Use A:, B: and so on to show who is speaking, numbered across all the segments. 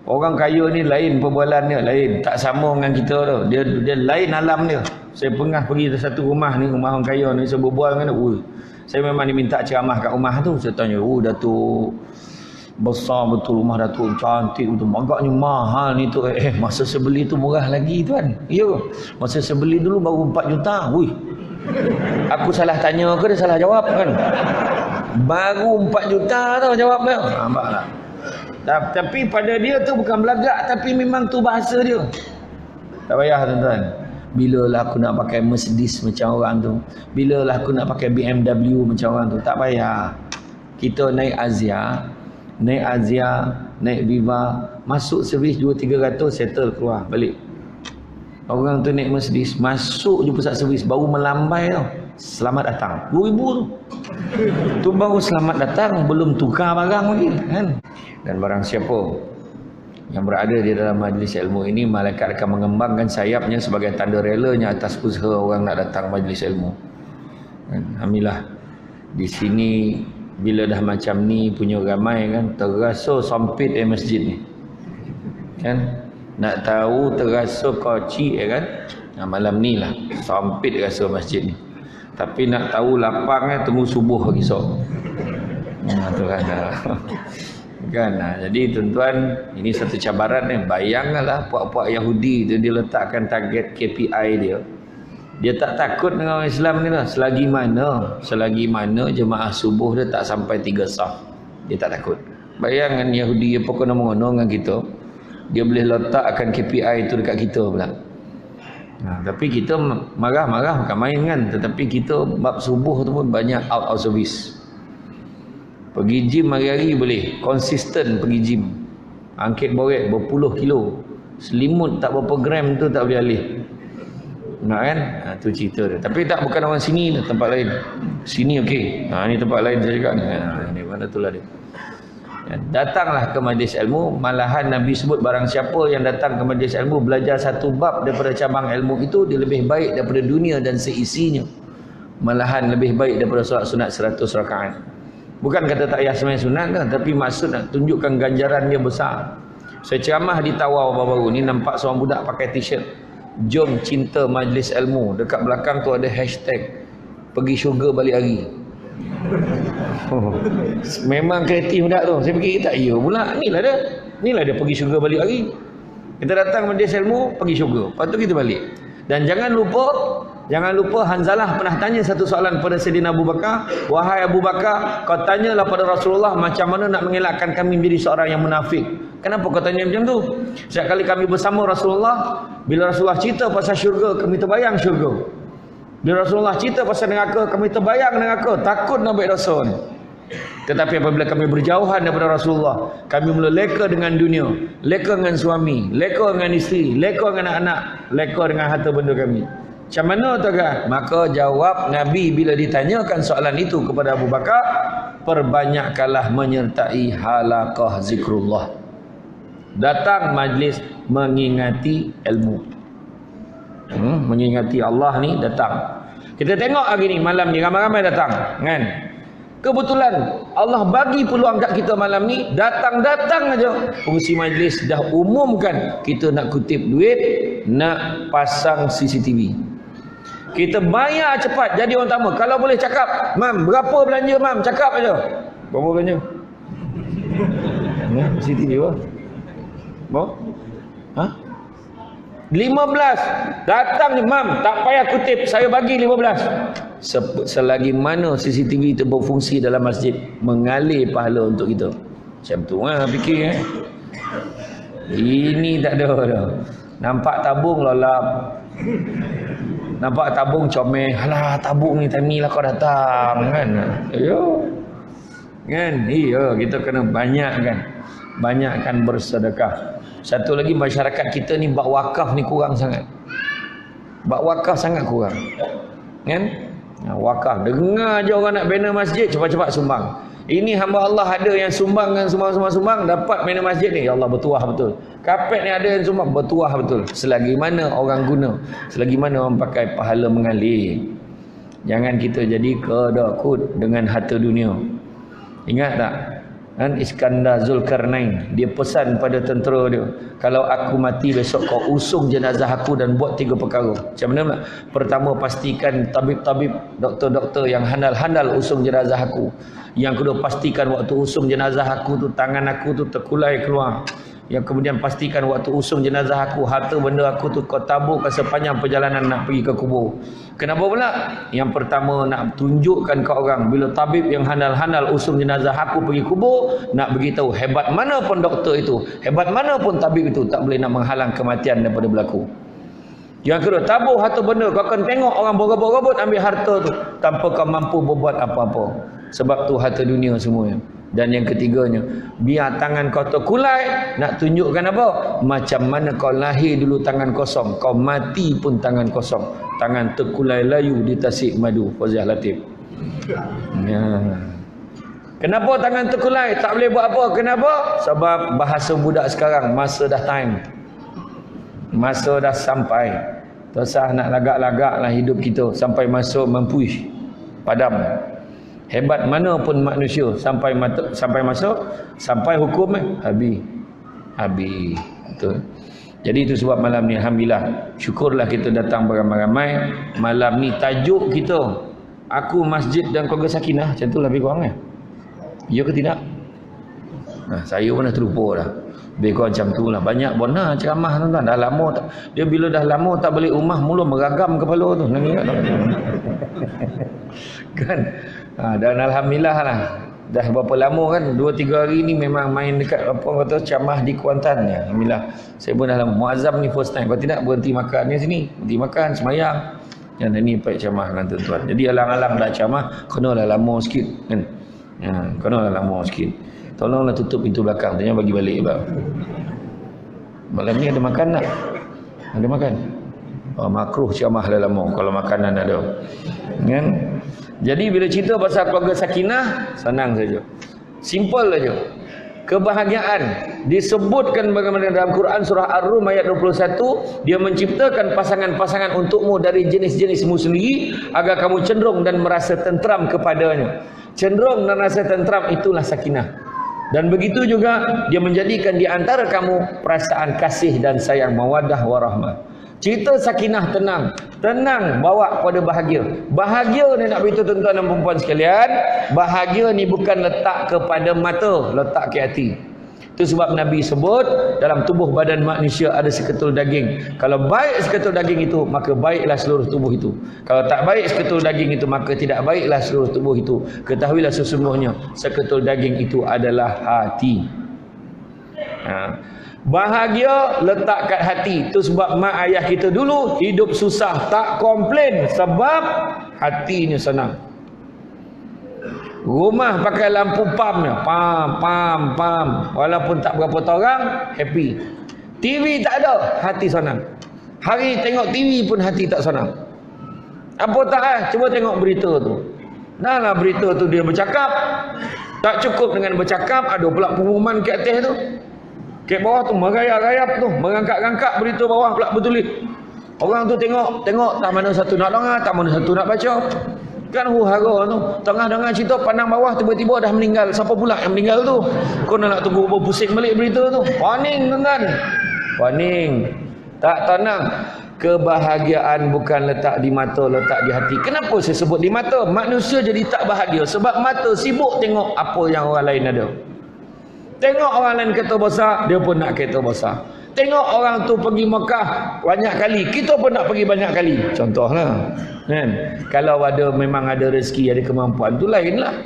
A: Orang kaya ni lain perbualan dia, lain. Tak sama dengan kita tu. Dia lain alam dia. Saya pernah pergi ke satu rumah ni, rumah orang kaya ni, saya berbual dengan dia. Saya memang diminta ceramah kat rumah tu. Saya tanya, Datuk, besar betul rumah Datuk, cantik betul. Agaknya mahal ni tu. Masa saya beli tu murah lagi tuan. Ya, masa saya beli dulu baru 4 juta. Aku salah tanya ke dia salah jawab kan? Baru 4 juta tau jawab dia. Nampaklah. Tapi pada dia tu bukan belagak, tapi memang tu bahasa dia. Tak payah tuan-tuan. Bilalah aku nak pakai Mercedes macam orang tu, bilalah aku nak pakai BMW macam orang tu. Tak payah. Kita naik Azia, naik Viva, masuk servis 2-300, settle keluar balik. Orang tu naik Mercedes, masuk je pusat servis baru melambai tau, selamat datang, 2,000 tu. Tu baru selamat datang, belum tukar barang lagi kan. Dan barang siapa yang berada di dalam majlis ilmu ini, malaikat akan mengembangkan sayapnya sebagai tanda relanya atas usaha orang nak datang majlis ilmu. Alhamdulillah di sini bila dah macam ni punya ramai kan, terasa sempit masjid ni kan. Nak tahu terasa koci kan. Malam ni lah sempit rasa masjid ni. Tapi nak tahu lapang tunggu subuh esok. Tu kan. Kan, jadi tuan-tuan, ini satu cabaran ni. Bayangkanlah puak-puak Yahudi tu, dia letakkan target KPI dia. Dia tak takut dengan orang Islam ni lah. Selagi mana jemaah subuh dia tak sampai 3 saf, dia tak takut. Bayangkan Yahudi apa kena mengono dengan kita, dia boleh letakkan KPI tu dekat kita pula. Tapi kita marah-marah bukan main kan. Tetapi kita bab subuh tu pun banyak out of service. Pergi gym hari-hari boleh, konsisten pergi gym. Angkit borek berpuluh kilo, selimut tak berapa gram tu tak boleh alih. Nak kan? Tu cerita dia. Tapi tak, bukan orang sini, tempat lain. Sini okey. Ni tempat lain saya cakap ni. Mana tu lah dia. Datanglah ke majlis ilmu. Malahan Nabi sebut barang siapa yang datang ke majlis ilmu belajar satu bab daripada cabang ilmu itu, dia lebih baik daripada dunia dan seisinya. Malahan lebih baik daripada solat sunat 100 rakaat. Bukan kata tak payah sembahyang sunat kan, tapi maksud nak tunjukkan ganjaran dia besar. Saya ceramah di Tawau baru-baru ni, nampak seorang budak pakai t-shirt, jom cinta majlis ilmu. Dekat belakang tu ada hashtag pergi syurga balik hari. Memang kreatif budak tu. Saya fikir tak ya pula, inilah dia pergi syurga balik hari. Kita datang majlis ilmu pergi syurga, lepas tu kita balik. Dan jangan lupa Hanzalah pernah tanya satu soalan pada Sayyidina Abu Bakar. Wahai Abu Bakar, kau tanyalah pada Rasulullah macam mana nak mengelakkan kami menjadi seorang yang munafik. Kenapa kau tanya macam tu? Setiap kali kami bersama Rasulullah, bila Rasulullah cerita pasal syurga, kami terbayang syurga. Bila Rasulullah cerita pasal neraka, kami terbayang neraka. Takut nak baik dosa ni. Tetapi apabila kami berjauhan daripada Rasulullah, kami mula leka dengan dunia, leka dengan suami, leka dengan isteri, leka dengan anak-anak, leka dengan harta benda kami. Macam mana tuan? Maka jawab Nabi bila ditanyakan soalan itu kepada Abu Bakar, perbanyakkanlah menyertai halaqah zikrullah. Datang majlis mengingati ilmu. Mengingati Allah ni datang. Kita tengok hari ni, malam ni ramai-ramai datang kan. Kebetulan Allah bagi peluang kat kita malam ni, datang-datang aja. Pengurusi majlis dah umumkan kita nak kutip duit, nak pasang CCTV. Kita bayar cepat jadi orang tamu. Kalau boleh cakap, "Mam, berapa belanja mam?" Cakap aja. Berapa belanja? CCTV apa? Berapa? 15. Datang ni, "Mam, tak payah kutip, saya bagi 15." Selagi mana CCTV itu berfungsi dalam masjid, mengalir pahala untuk kita. Macam tu fikir Ini tak ada dah. Nampak tabung lolap, nampak tabung comel. Alah, tabung ni time ni lah kau datang kan. Kan? Kita kena banyakkan bersedekah. Satu lagi, masyarakat kita ni bak wakaf ni kurang sangat. Bak wakaf sangat kurang. Kan? Wakaf. Dengar je orang nak bina masjid, cepat-cepat sumbang. Ini hamba Allah ada yang sumbang kan, sumbang, dapat bina masjid ni. Ya Allah, bertuah betul. Kapet ni ada yang sumbang, bertuah betul. Selagi mana orang guna, selagi mana orang pakai, pahala mengalir. Jangan kita jadi kedakut dengan harta dunia. Ingat tak? Dan Iskandar Zulkarnain, dia pesan pada tentera dia, kalau aku mati besok kau usung jenazah aku dan buat 3 perkara. Macam mana? Pertama, pastikan tabib-tabib, doktor-doktor yang handal-handal usung jenazah aku. Yang kedua, pastikan waktu usung jenazah aku tu tangan aku tu terkulai keluar. Yang kemudian pastikan waktu usung jenazah aku, harta benda aku tu kau taburkan sepanjang perjalanan nak pergi ke kubur. Kenapa pula? Yang pertama, nak tunjukkan ke orang, bila tabib yang handal-handal usung jenazah aku pergi kubur, nak beritahu hebat mana pun doktor itu, hebat mana pun tabib itu, tak boleh nak menghalang kematian daripada berlaku. Yang kedua, tabur harta benda. Kau akan tengok orang berobot-robot ambil harta tu tanpa kau mampu berbuat apa-apa. Sebab tu harta dunia semuanya. Dan yang ketiganya, biar tangan kau terkulai, nak tunjukkan apa? Macam mana kau lahir dulu tangan kosong, kau mati pun tangan kosong. Tangan terkulai layu di tasik madu. Fauziah Latif. Ya. Kenapa tangan terkulai? Tak boleh buat apa? Kenapa? Sebab bahasa budak sekarang, masa dah time. Masa dah sampai. Tak usah nak lagak-lagak lah hidup kita sampai masuk mempuih, padam. Hebat mana pun manusia sampai masuk, sampai hukum habis. Betul. Jadi itu sebab malam ni alhamdulillah, syukurlah kita datang beramai-ramai. Malam ni tajuk kita, aku, masjid dan keluarga Sakinah. Macam tu lebih kurang ya ke tidak? Saya pun dah terlupa dah. Lebih kurang macam tu lah. Banyak bona ceramah tuan-tuan. Dah lama tak, dia bila dah lama tak balik rumah, mula meragam kepala tu. Kan? Dan alhamdulillah lah, dah berapa lama kan, 2-3 hari ni memang main dekat apa kata ceramah di Kuantan ya. Alhamdulillah. Saya pun dah lama. Muazzam ni first time. Kalau tidak berhenti makan ni sini, berhenti makan semayang. Yang ni baik ceramah dengan tuan-tuan. Jadi alang-alang dah ceramah, kenalah lama sikit kan. Kenalah lama sikit. Tolonglah tutup pintu belakang, tanya bagi balik bang. Malam ni ada makan tak? Ada makan? Makruh ceramah dah lama kalau makanan ada. Kan? Jadi bila cerita pasal keluarga Sakinah, senang saja. Simple saja. Kebahagiaan disebutkan bagaimana dalam Quran surah Ar-Rum ayat 21, dia menciptakan pasangan-pasangan untukmu dari jenis-jenismu sendiri agar kamu cenderung dan merasa tentram kepadanya. Cenderung dan rasa tentram itulah sakinah. Dan begitu juga dia menjadikan di antara kamu perasaan kasih dan sayang, mawaddah warahmah. Cerita sakinah tenang. Tenang bawa pada bahagia. Bahagia ni nak beritahu tuan-tuan dan perempuan sekalian, bahagia ni bukan letak kepada mata, letak ke hati. Itu sebab Nabi sebut dalam tubuh badan manusia ada seketul daging. Kalau baik seketul daging itu, maka baiklah seluruh tubuh itu. Kalau tak baik seketul daging itu, maka tidak baiklah seluruh tubuh itu. Ketahuilah sesungguhnya seketul daging itu adalah hati. Bahagia letak kat hati. Itu sebab mak ayah kita dulu hidup susah tak komplain, sebab hatinya senang. Rumah pakai lampu pam, pam. Walaupun tak berapa orang, happy. TV tak ada, hati senang. Hari tengok TV pun hati tak senang. Apa tak cuba tengok berita tu. Nah berita tu dia bercakap. Tak cukup dengan bercakap, ada pula pengumuman kat atas tu. Kat bawah tu merayap-rayap tu, merangkak-rangkak berita bawah pula bertulis. Orang tu tengok tak mana satu nak dengar, tak mana satu nak baca. Kan huru-hara tu, tengah dengar cerita pandang bawah tiba-tiba dah meninggal. Siapa pula yang meninggal tu? Kau nak tunggu berpusing balik berita tu. Warning tuan-tuan. Warning. Tak tenang. Kebahagiaan bukan letak di mata, letak di hati. Kenapa saya sebut di mata? Manusia jadi tak bahagia sebab mata sibuk tengok apa yang orang lain ada. Tengok orang lain kereta besar, dia pun nak kereta besar. Tengok orang tu pergi Mekah banyak kali, kita pun nak pergi banyak kali. Contohlah, kan? Kalau memang ada rezeki, ada kemampuan, tu lainlah.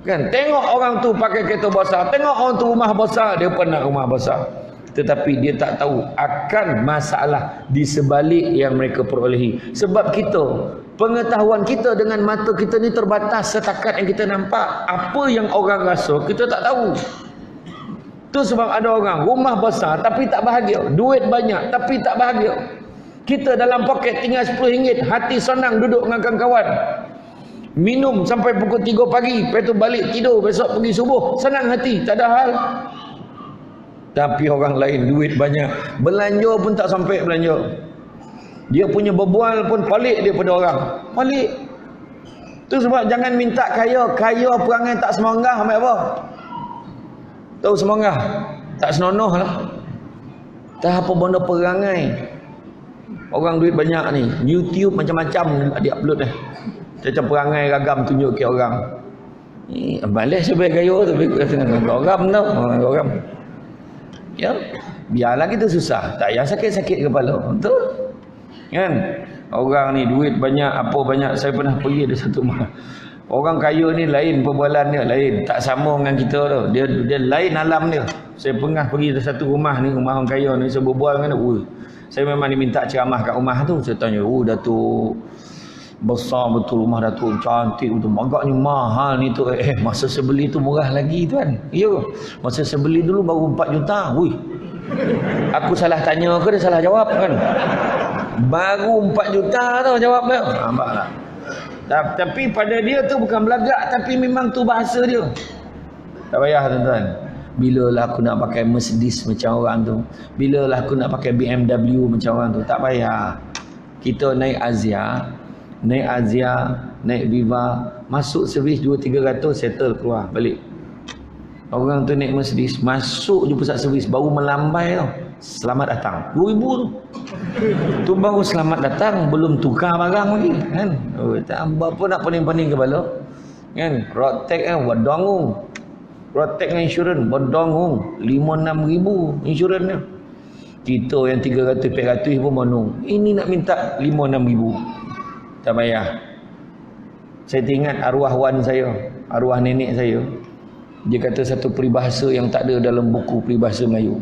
A: Kan? Tengok orang tu pakai kereta besar, tengok orang tu rumah besar, dia pun nak rumah besar. Tetapi dia tak tahu akan masalah di sebalik yang mereka perolehi. Sebab kita, pengetahuan kita dengan mata kita ni terbatas setakat yang kita nampak. Apa yang orang rasa, kita tak tahu. Tu sebab ada orang rumah besar tapi tak bahagia, duit banyak tapi tak bahagia. Kita dalam poket tinggal RM10, hati senang duduk dengan kawan-kawan. Minum sampai pukul 3 pagi, lepas tu balik tidur, besok pergi subuh, senang hati, tak ada hal. Tapi orang lain duit banyak, belanja pun tak sampai belanja. Dia punya berbual pun pelik daripada orang. Pelik. Tu sebab jangan minta kaya perangai tak semanggah, ambil apa? Tahu semangah. Tak senonoh lah. Tak apa benda perangai. Orang duit banyak ni. YouTube macam-macam dia upload dah. Macam perangai ragam tunjuk ke orang. Balas sebaik gaya tapi orang tau. Orang. Ya. Biarlah kita susah. Tak payah sakit-sakit kepala. Betul? Kan? Orang ni duit banyak, apa banyak. Saya pernah pergi ada satu rumah. Orang kaya ni lain perbualan dia, lain. Tak sama dengan kita tu. Dia lain alam dia. Saya pernah pergi ke satu rumah ni, rumah orang kaya ni, saya berbual dengan dia. Saya memang diminta ceramah kat rumah tu. Saya tanya, Datuk, besar betul rumah Datuk, cantik betul. Agaknya mahal ni tu. Masa saya beli tu murah lagi tuan. Ya, masa saya beli dulu baru 4 juta. Aku salah tanya ke dia salah jawab kan? Baru 4 juta tau jawab dia. Nampaklah. Tapi pada dia tu bukan belagak, tapi memang tu bahasa dia. Tak payah tuan-tuan. Bilalah aku nak pakai Mercedes macam orang tu. Bilalah aku nak pakai BMW macam orang tu. Tak payah. Kita naik Azia, naik Viva, masuk servis 2-300, settle keluar balik. Orang tu naik Mercedes, masuk je pusat servis, baru melambai tau. Selamat datang. 2,000 tu. Tu baru selamat datang, belum tukar barang lagi kan. Tak apa nak pening-pening kepala. Kan? Rotek kan wadongung. Rotek dengan insurans wadongung 5-6 ribu insurans dia. Kita yang 300-400 pun monong. Ini nak minta 5-6 ribu. Tak payah. Saya teringat arwah wan saya, arwah nenek saya. Dia kata satu peribahasa yang tak ada dalam buku peribahasa Melayu.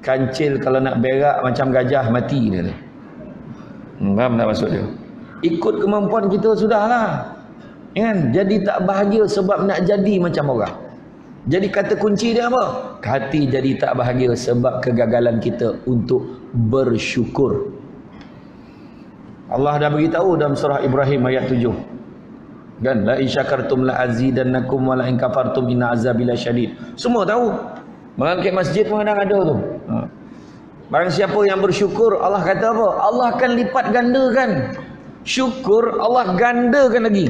A: Kancil kalau nak berak macam gajah mati dia. Faham tak maksud dia? Ikut kemampuan kita sudahlah. Kan? Jadi tak bahagia sebab nak jadi macam orang. Jadi kata kunci dia apa? Hati jadi tak bahagia sebab kegagalan kita untuk bersyukur. Allah dah beritahu dalam surah Ibrahim ayat 7. Dan la in syakartum la azidannakum wa la in kafartum inna azabi lasyadid. Semua tahu. Bangkit masjid pun kadang ada tu. Barang siapa yang bersyukur, Allah kata apa? Allah akan lipat gandakan. Syukur Allah gandakan lagi.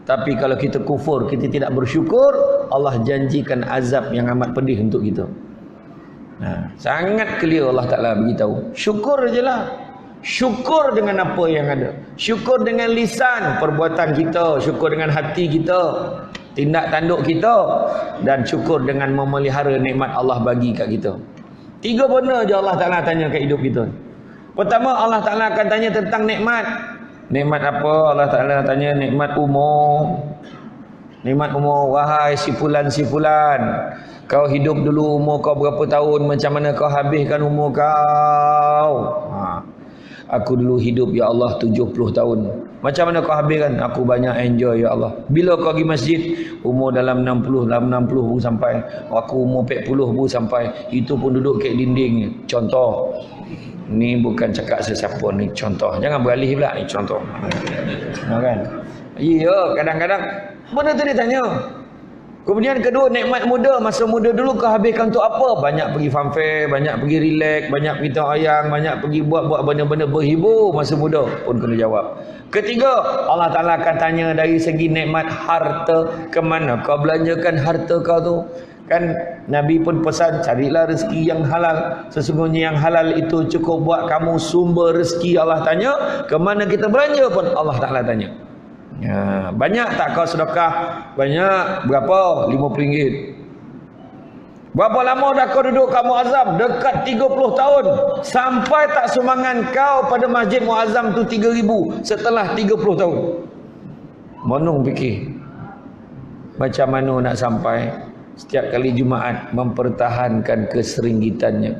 A: Tapi kalau kita kufur, kita tidak bersyukur, Allah janjikan azab yang amat pedih untuk kita. Sangat clear Allah Ta'ala beritahu. Syukur je lah. Syukur dengan apa yang ada. Syukur dengan lisan, perbuatan kita. Syukur dengan hati kita, tindak tanduk kita. Dan syukur dengan memelihara nikmat Allah bagi kat kita. 3 benda je Allah Ta'ala tanya kat hidup kita. Pertama, Allah Ta'ala akan tanya tentang nikmat. Nikmat apa? Allah Ta'ala tanya nikmat umur. Nikmat umur. Wahai si fulan, kau hidup dulu umur kau berapa tahun, macam mana kau habiskan umur kau? Aku dulu hidup ya Allah 70 tahun. Macam mana kau habiskan? Aku banyak enjoy ya Allah. Bila kau pergi masjid, umur dalam 60 pun sampai. Aku umur 40 pun sampai. Itu pun duduk kat dinding. Contoh. Ni bukan cakap sesiapa ni, contoh. Jangan beralih pula, ni contoh. Kan? Ya, kadang-kadang benda tu dia tanya. Kemudian kedua, nikmat muda. Masa muda dulu kau habiskan untuk apa? Banyak pergi funfair, banyak pergi relax, banyak pergi tengok ayang, banyak pergi buat benda-benda berhibur masa muda. Pun kena jawab. Ketiga, Allah Ta'ala akan tanya dari segi nikmat harta. Kemana kau belanjakan harta kau tu? Kan Nabi pun pesan, carilah rezeki yang halal. Sesungguhnya yang halal itu cukup buat kamu sumber rezeki. Allah tanya, kemana kita belanja pun Allah Ta'ala tanya. Banyak tak kau sedekah? Banyak. Berapa? RM50. Berapa lama dah kau duduk kat Muazzam? Dekat 30 tahun. Sampai tak sumbangan kau pada Masjid Muazzam tu 3,000 setelah 30 tahun. Monong fikir, macam mana nak sampai setiap kali Jumaat mempertahankan keseringgitannya.